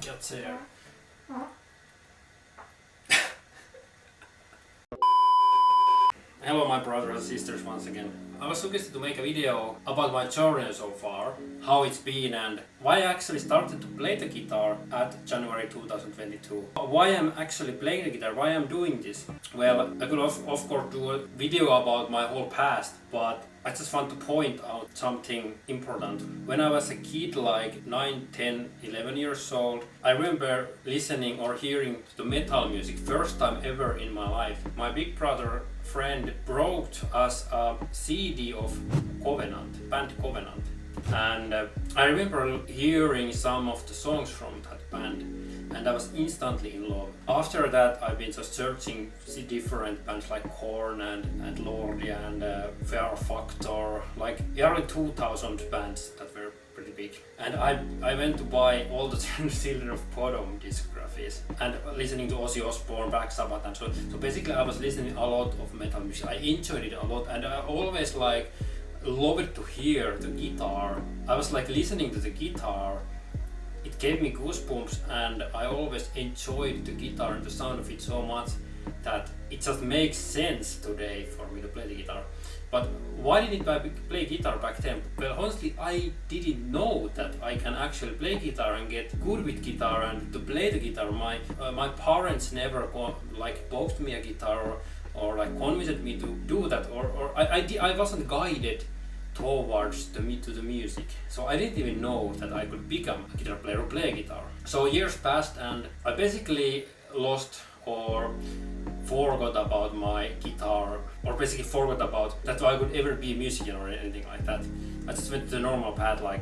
gets here. Hello my brothers and sisters once again. I was suggested to make a video about my journey so far, how it's been and why I actually started to play the guitar at January 2022. Why I'm actually playing the guitar, why I'm doing this. Well, I could of course do a video about my whole past, but I just want to point out something important. When I was a kid, like 9, 10, 11 years old, I remember listening or hearing the metal music first time ever in my life. My big brother friend brought us a CD of Covenant, band Covenant, and I remember hearing some of the songs from that band and I was instantly in love. After that I've been just searching different bands like Korn and Lordi and Fear Factor, like early 2000 bands that were pretty big. And I went to buy all the 10 Children of Bodom discographies and listening to Ozzy Osbourne, Black Sabbath and so basically I was listening a lot of metal music. I enjoyed it a lot and I always like loved to hear the guitar. I was like listening to the guitar. It gave me goosebumps and I always enjoyed the guitar and the sound of it so much that it just makes sense today for me to play the guitar. But why didn't I play guitar back then? Well, honestly, I didn't know that I can actually play guitar and get good with guitar and to play the guitar. My parents never bought me a guitar or like convinced me to do that, or I wasn't guided towards to the music. So I didn't even know that I could become a guitar player or play guitar. So years passed and I basically lost or forgot about my guitar, or basically forgot about that I could ever be a musician or anything like that. I just went the normal path, like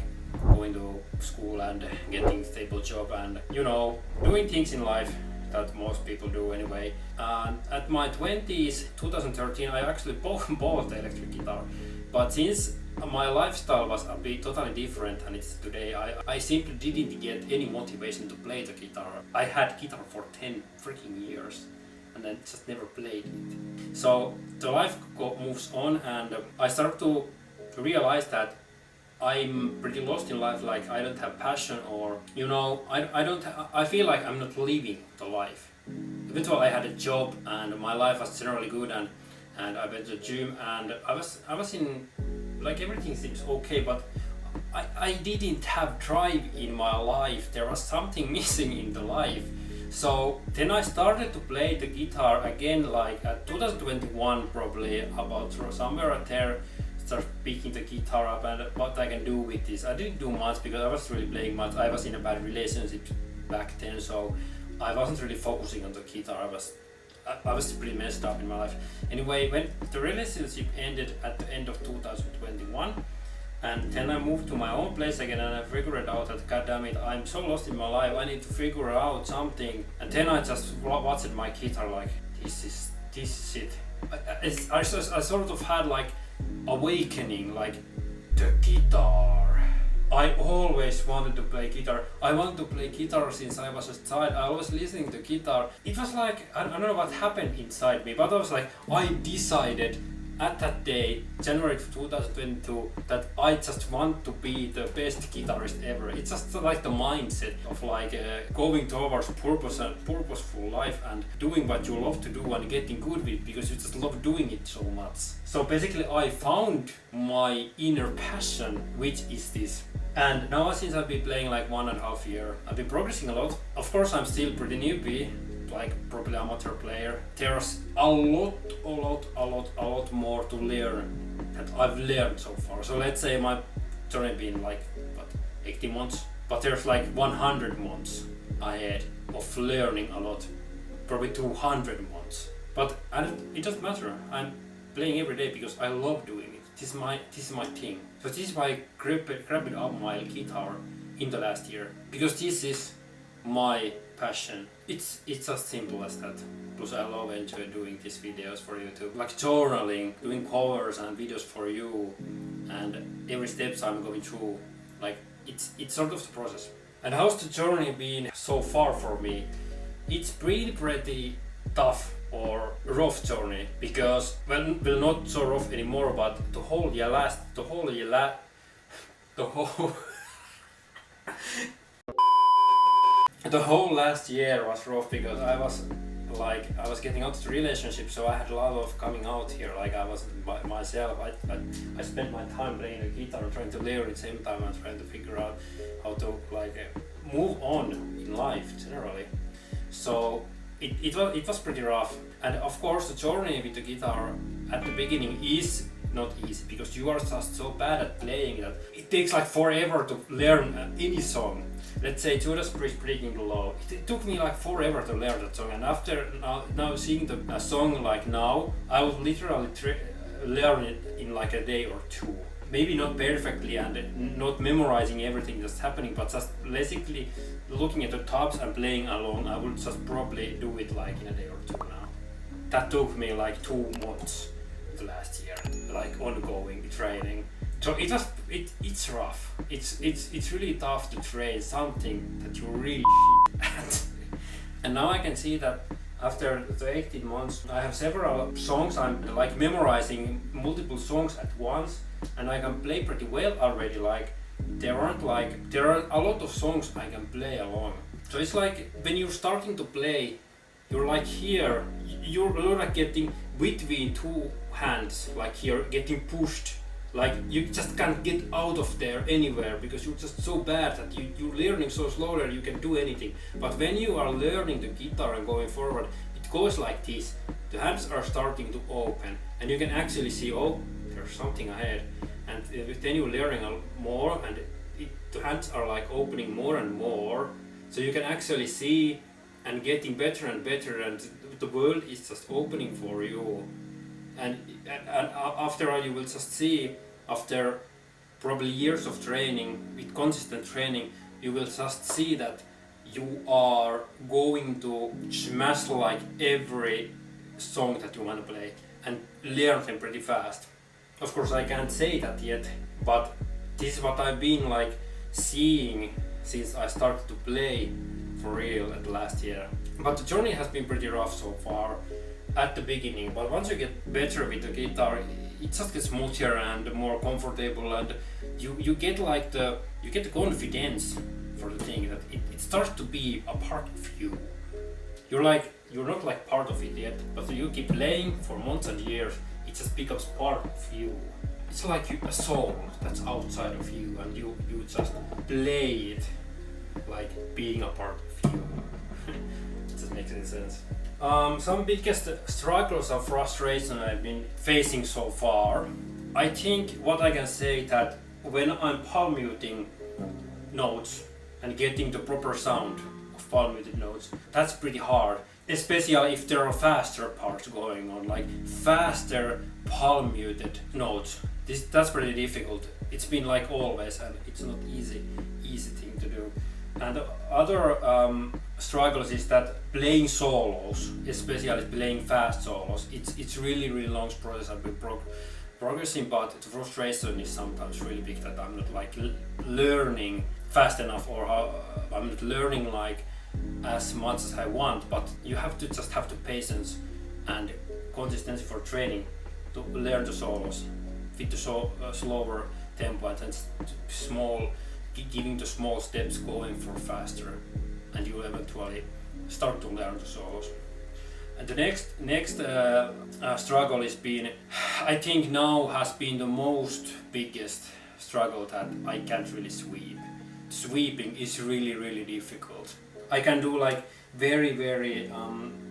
going to school and getting a stable job and doing things in life that most people do anyway. At my 20s, 2013, I actually bought the electric guitar. But since my lifestyle was a bit totally different and it's today, I simply didn't get any motivation to play the guitar. I had guitar for 10 freaking years and then just never played it. So the life moves on and I start to realize that I'm pretty lost in life, like I don't have passion or I feel like I'm not living the life. Eventually I had a job and my life was generally good and I went to the gym and I was in, like everything seems okay, but I didn't have drive in my life. There was something missing in the life. So then I started to play the guitar again, like at 2021 probably, about somewhere there, start picking the guitar up and what I can do with this. I didn't do much because I was really playing much. I was in a bad relationship back then, so I wasn't really focusing on the guitar. I was pretty messed up in my life. Anyway, when the relationship ended at the end of 2021, and then I moved to my own place again and I figured out that goddammit, I'm so lost in my life, I need to figure out something. And then I just watched my guitar like, this is it. I sort of had like awakening, like the guitar. I always wanted to play guitar. I wanted to play guitar since I was a child. I was listening to guitar. It was like, I don't know what happened inside me, but I was like, I decided at that day, January 2022, that I just want to be the best guitarist ever. It's just like the mindset of like going towards purposeful life and doing what you love to do and getting good with it because you just love doing it so much. So basically I found my inner passion, which is this. And now since I've been playing like 1.5 years, I've been progressing a lot. Of course I'm still pretty newbie, like probably amateur player. There's a lot more to learn that I've learned so far. So let's say my journey been like 80 months, but there's like 100 months ahead of learning a lot, probably 200 months. But it doesn't matter. I'm playing every day because I love doing it. This is my thing. So this is why I grabbed up my guitar in the last year, because this is my passion. It's as simple as that. Plus I love enjoy doing these videos for YouTube, like journaling, doing covers and videos for you, and every steps I'm going through, like it's sort of the process. And how's the journey been so far for me? It's pretty tough or rough journey, because well not so rough anymore, but the whole The whole last year was rough because I was getting out of the relationship, so I had a lot of coming out here. Like I was by myself. I spent my time playing the guitar, trying to learn at the same time, and trying to figure out how to move on in life generally. So it was pretty rough. And of course, the journey with the guitar at the beginning is not easy because you are just so bad at playing that it takes like forever to learn any song. Let's say Judas Priest Breaking the Law. It took me like forever to learn that song, and after now seeing the song like now, I would literally learn it in like a day or two. Maybe not perfectly and not memorizing everything that's happening, but just basically looking at the tabs and playing along, I would just probably do it like in a day or two now. That took me like 2 months the last year, like ongoing training. So it's rough. It's really tough to train something that you're really at. And now I can see that after the 18 months, I have several songs. I'm like memorizing multiple songs at once, and I can play pretty well already. Like there are a lot of songs I can play along. So it's like when you're starting to play, you're like here, you're like getting between two hands, like here, getting pushed. Like you just can't get out of there anywhere because you're just so bad that you're learning so slowly you can do anything. But when you are learning the guitar and going forward, it goes like this. The hands are starting to open and you can actually see, oh, there's something ahead. And then you're learning more and the hands are like opening more and more. So you can actually see and getting better and better, and the world is just opening for you. And after all, you will just see, after probably years of training, with consistent training, you will just see that you are going to smash like every song that you want to play and learn them pretty fast. Of course, I can't say that yet, but this is what I've been like seeing since I started to play for real at last year. But the journey has been pretty rough so far at the beginning, but once you get better with the guitar, it just gets smoother and more comfortable, and you get like the confidence for the thing that it starts to be a part of you. You're not like part of it yet, but you keep playing for months and years, it just becomes part of you. It's like a soul that's outside of you, and you just play it like being a part of you. It just makes any sense. Some biggest struggles or frustration I've been facing so far. I think what I can say that when I'm palm muting notes and getting the proper sound of palm muted notes, that's pretty hard. Especially if there are faster parts going on, like faster palm muted notes. That's pretty difficult. It's been like always, and it's not easy thing to do. And the other struggles is that playing solos, especially playing fast solos, it's really long process. I've been progressing, but the frustration is sometimes really big that I'm not like learning fast enough, or I'm not learning like as much as I want. But you have to have the patience and consistency for training to learn the solos with the slower tempo and giving the small steps going for faster, and you eventually start to learn the solos. And the next struggle has been, I think now has been the most biggest struggle, that I can't really sweep. Sweeping is really difficult. I can do like very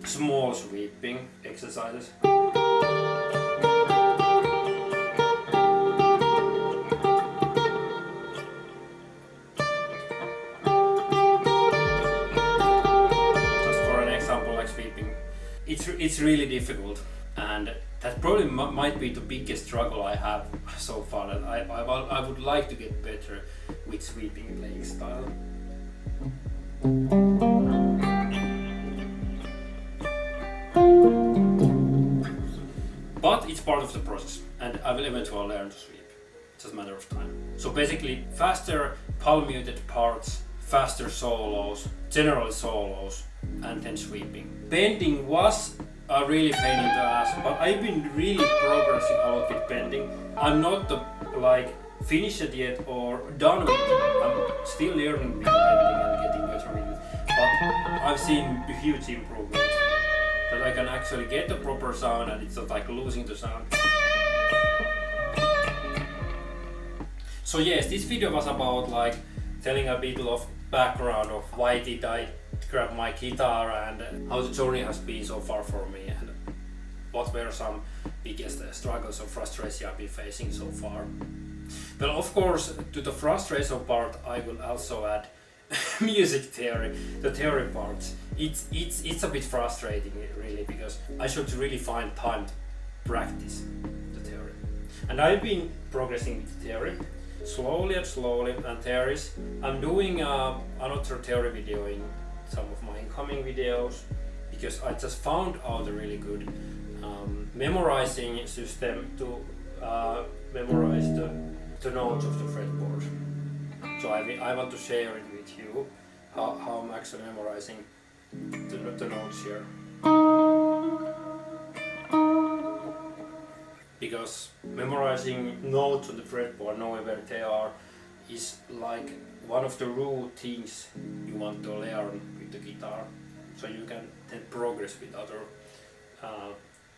small sweeping exercises. It's really difficult, and that probably might be the biggest struggle I have so far. That I would like to get better with sweeping playing style. But it's part of the process, and I will eventually learn to sweep. It's just a matter of time. So basically, faster palm muted parts, faster solos, general solos, and then sweeping. Bending was a really pain in the ass, but I've been really progressing a lot with bending. I'm not finished yet or done with it. I'm still learning with bending and getting better with it. but I've seen a huge improvement. That I can actually get the proper sound and it's not like losing the sound. So yes, this video was about like telling a bit of background of why did I grab my guitar and how the journey has been so far for me and what were some biggest struggles or frustration I've been facing so far. Well, of course, to the frustration part I will also add music theory, the theory part. It's a bit frustrating really, because I should really find time to practice the theory. And I've been progressing with theory slowly, and theories. I'm doing another theory video in some of my incoming videos, because I just found out a really good memorizing system to memorize the notes of the fretboard. So I want to share it with you, how I'm actually memorizing the notes here. Because memorizing notes on the fretboard, knowing where they are, is like one of the root things you want to learn with the guitar, so you can then progress with other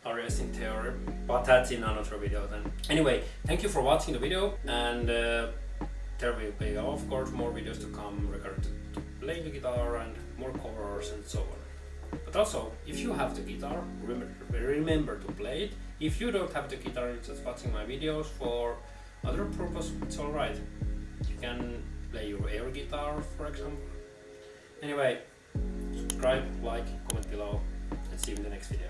areas in theory. But that's in another video then. Anyway, thank you for watching the video, and there will be of course more videos to come regarding to playing the guitar and more covers and so on. But also, if you have the guitar, remember to play it. If you don't have the guitar, you're just watching my videos for other purpose, it's alright. You can play your air guitar, for example. Anyway, subscribe, like, comment below, and see you in the next video.